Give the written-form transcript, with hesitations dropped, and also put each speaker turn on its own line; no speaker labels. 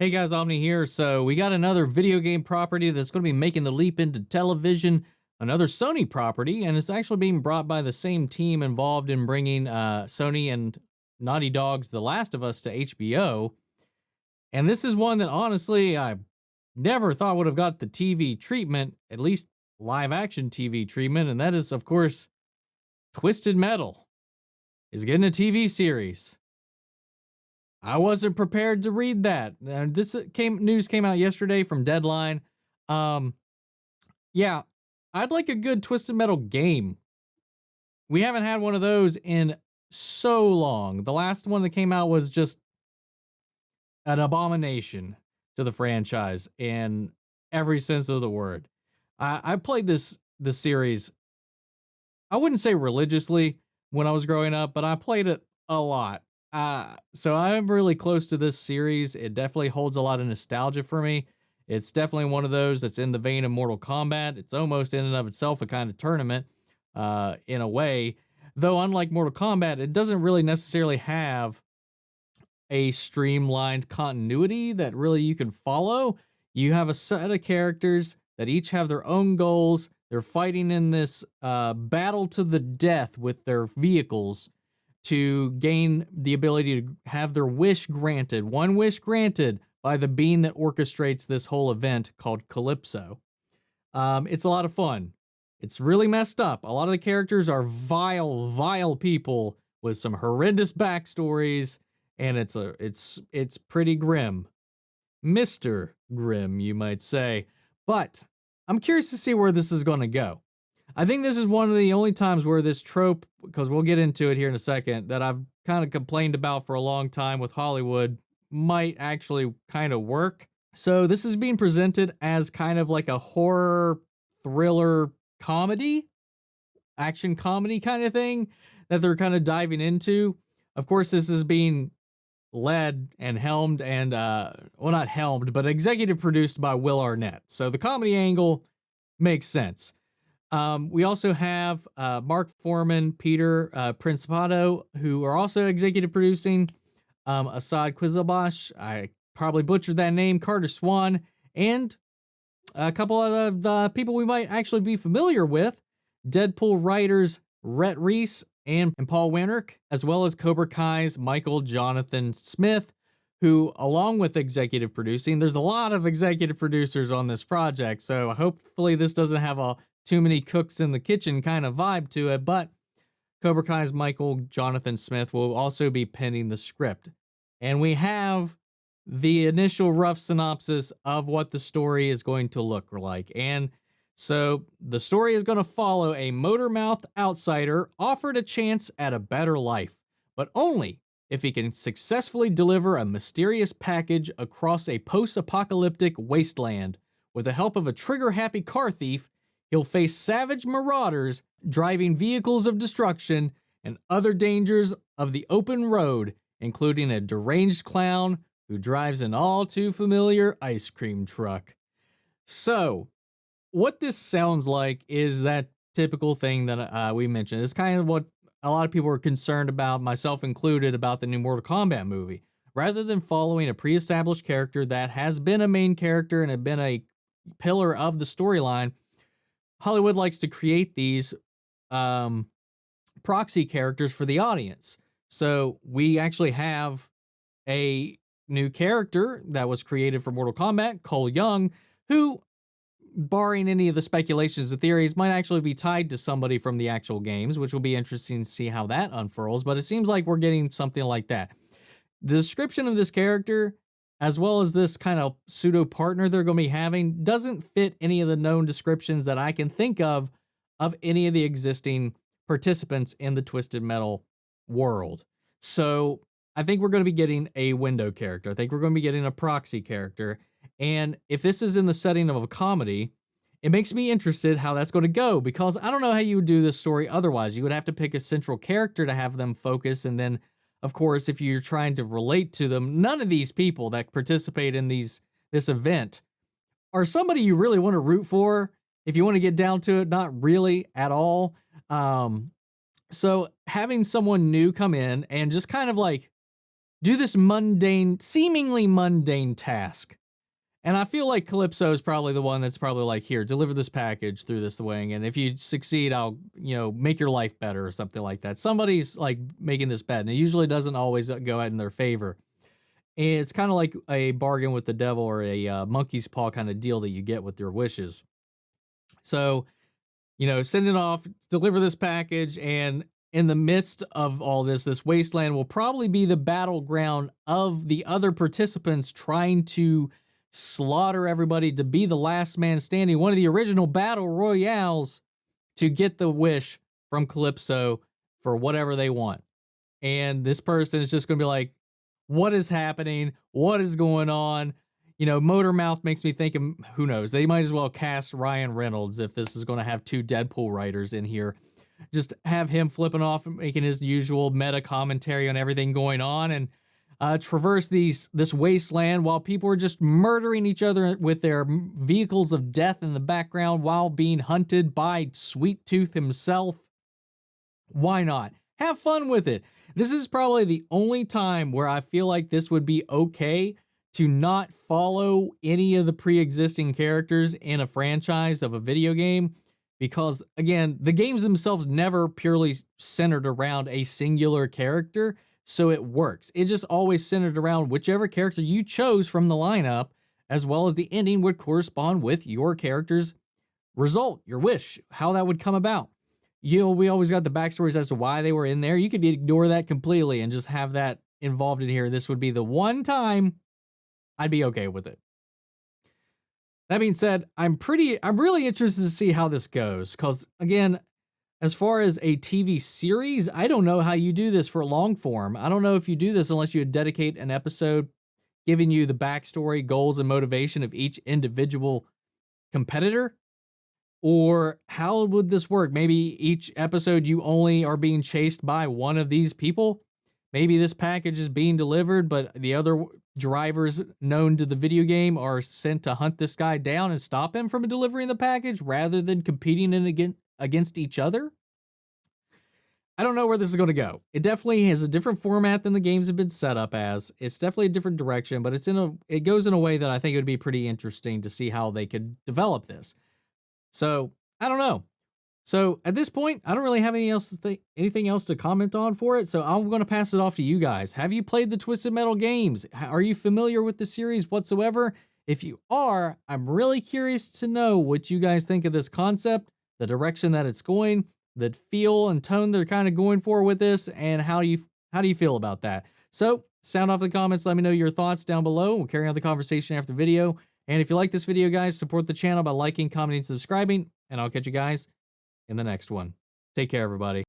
Hey guys, Omni here. So we got another video game property that's going to be making the leap into television, another Sony property, and it's actually being brought by the same team involved in bringing Sony and Naughty Dog's The Last of Us to HBO. And this is one that honestly I never thought would have got the TV treatment, at least live action TV treatment, and that is, of course, Twisted Metal is getting a TV series. I wasn't prepared to read that. This news came out yesterday from Deadline. Um, yeah, I'd like a good Twisted Metal game. We haven't had one of those in so long. The last one that came out was just an abomination to the franchise in every sense of the word. I played this series. I wouldn't say religiously when I was growing up, but I played it a lot. So I'm really close to this series. It definitely holds a lot of nostalgia for me. It's definitely one of those that's in the vein of Mortal Kombat. It's almost in and of itself a kind of tournament, in a way. Though unlike Mortal Kombat, it doesn't really necessarily have a streamlined continuity that really you can follow. You have a set of characters that each have their own goals. They're fighting in this battle to the death with their vehicles to gain the ability to have their wish granted, one wish granted by the being that orchestrates this whole event called Calypso. It's a lot of fun. It's really messed up. A lot of the characters are vile, vile people with some horrendous backstories, and it's pretty grim. Mr. Grim, you might say. But I'm curious to see where this is going to go. I think this is one of the only times where this trope, because we'll get into it here in a second, that I've kind of complained about for a long time with Hollywood, might actually kind of work. So this is being presented as kind of like a horror thriller comedy, action comedy kind of thing that they're kind of diving into. Of course, this is being led and helmed and, well, not helmed, but executive produced by Will Arnett. So the comedy angle makes sense. We also have Mark Foreman, Peter Principato, who are also executive producing. Assad Quizelbash, I probably butchered that name, Carter Swan, and a couple of the people we might actually be familiar with, Deadpool writers Rhett Reese and Paul Winnick, as well as Cobra Kai's Michael Jonathan Smith, who, along with executive producing, there's a lot of executive producers on this project, so hopefully this doesn't have a too many cooks in the kitchen kind of vibe to it, but Cobra Kai's Michael Jonathan Smith will also be penning the script. And we have the initial rough synopsis of what the story is going to look like. And so the story is going to follow a motor-mouthed outsider offered a chance at a better life, but only if he can successfully deliver a mysterious package across a post-apocalyptic wasteland. With the help of a trigger-happy car thief, he'll face savage marauders driving vehicles of destruction and other dangers of the open road, including a deranged clown who drives an all too familiar ice cream truck. So, what this sounds like is that typical thing that we mentioned. It's kind of what a lot of people are concerned about, myself included, about the new Mortal Kombat movie. Rather than following a pre-established character that has been a main character and had been a pillar of the storyline, Hollywood likes to create these proxy characters for the audience. So we actually have a new character that was created for Mortal Kombat, Cole Young, who, barring any of the speculations or theories, might actually be tied to somebody from the actual games, which will be interesting to see how that unfurls, but it seems like we're getting something like that. The description of this character, as well as this kind of pseudo partner they're going to be having, doesn't fit any of the known descriptions that I can think of any of the existing participants in the Twisted Metal world. So I think we're going to be getting a window character. I think we're going to be getting a proxy character. And if this is in the setting of a comedy, it makes me interested how that's going to go, because I don't know how you would do this story otherwise. You would have to pick a central character to have them focus, and then of course, if you're trying to relate to them, none of these people that participate in this event are somebody you really want to root for. If you want to get down to it, not really at all. So having someone new come in and just kind of like do this mundane, seemingly mundane task. And I feel like Calypso is probably the one that's probably like, here, deliver this package through this wing. And if you succeed, I'll, make your life better or something like that. Somebody's like making this bet, and it usually doesn't always go out in their favor. And it's kind of like a bargain with the devil or a monkey's paw kind of deal that you get with your wishes. So, send it off, deliver this package, and in the midst of all this wasteland will probably be the battleground of the other participants trying to slaughter everybody to be the last man standing, one of the original battle royales, to get the wish from Calypso for whatever they want. And this person is just going to be like, what is happening? What is going on? Motor Mouth makes me think of, who knows, they might as well cast Ryan Reynolds if this is going to have 2 Deadpool writers in here. Just have him flipping off and making his usual meta commentary on everything going on, and traverse this wasteland while people are just murdering each other with their vehicles of death in the background while being hunted by Sweet Tooth himself. Why not? Have fun with it. This is probably the only time where I feel like this would be okay to not follow any of the pre-existing characters in a franchise of a video game, because again, the games themselves never purely centered around a singular character. So it works. It just always centered around whichever character you chose from the lineup, as well as the ending would correspond with your character's result, your wish, how that would come about. We always got the backstories as to why they were in there. You could ignore that completely and just have that involved in here. This would be the one time I'd be okay with it. That being said, I'm really interested to see how this goes, because again, as far as a TV series, I don't know how you do this for long form. I don't know if you do this unless you dedicate an episode giving you the backstory, goals, and motivation of each individual competitor. Or how would this work? Maybe each episode you only are being chased by one of these people. Maybe this package is being delivered, but the other drivers known to the video game are sent to hunt this guy down and stop him from delivering the package rather than competing against each other. I don't know where this is going to go. It definitely has a different format than the games have been set up as. It's definitely a different direction, but it goes in a way that I think it would be pretty interesting to see how they could develop this. So I don't know. So at this point, I don't really have anything else to comment on for it. So I'm going to pass it off to you guys. Have you played the Twisted Metal games? Are you familiar with the series whatsoever? If you are, I'm really curious to know what you guys think of this concept, the direction that it's going, the feel and tone they're kind of going for with this, and how do you feel about that? So sound off in the comments. Let me know your thoughts down below. We'll carry on the conversation after the video. And if you like this video, guys, support the channel by liking, commenting, subscribing, and I'll catch you guys in the next one. Take care, everybody.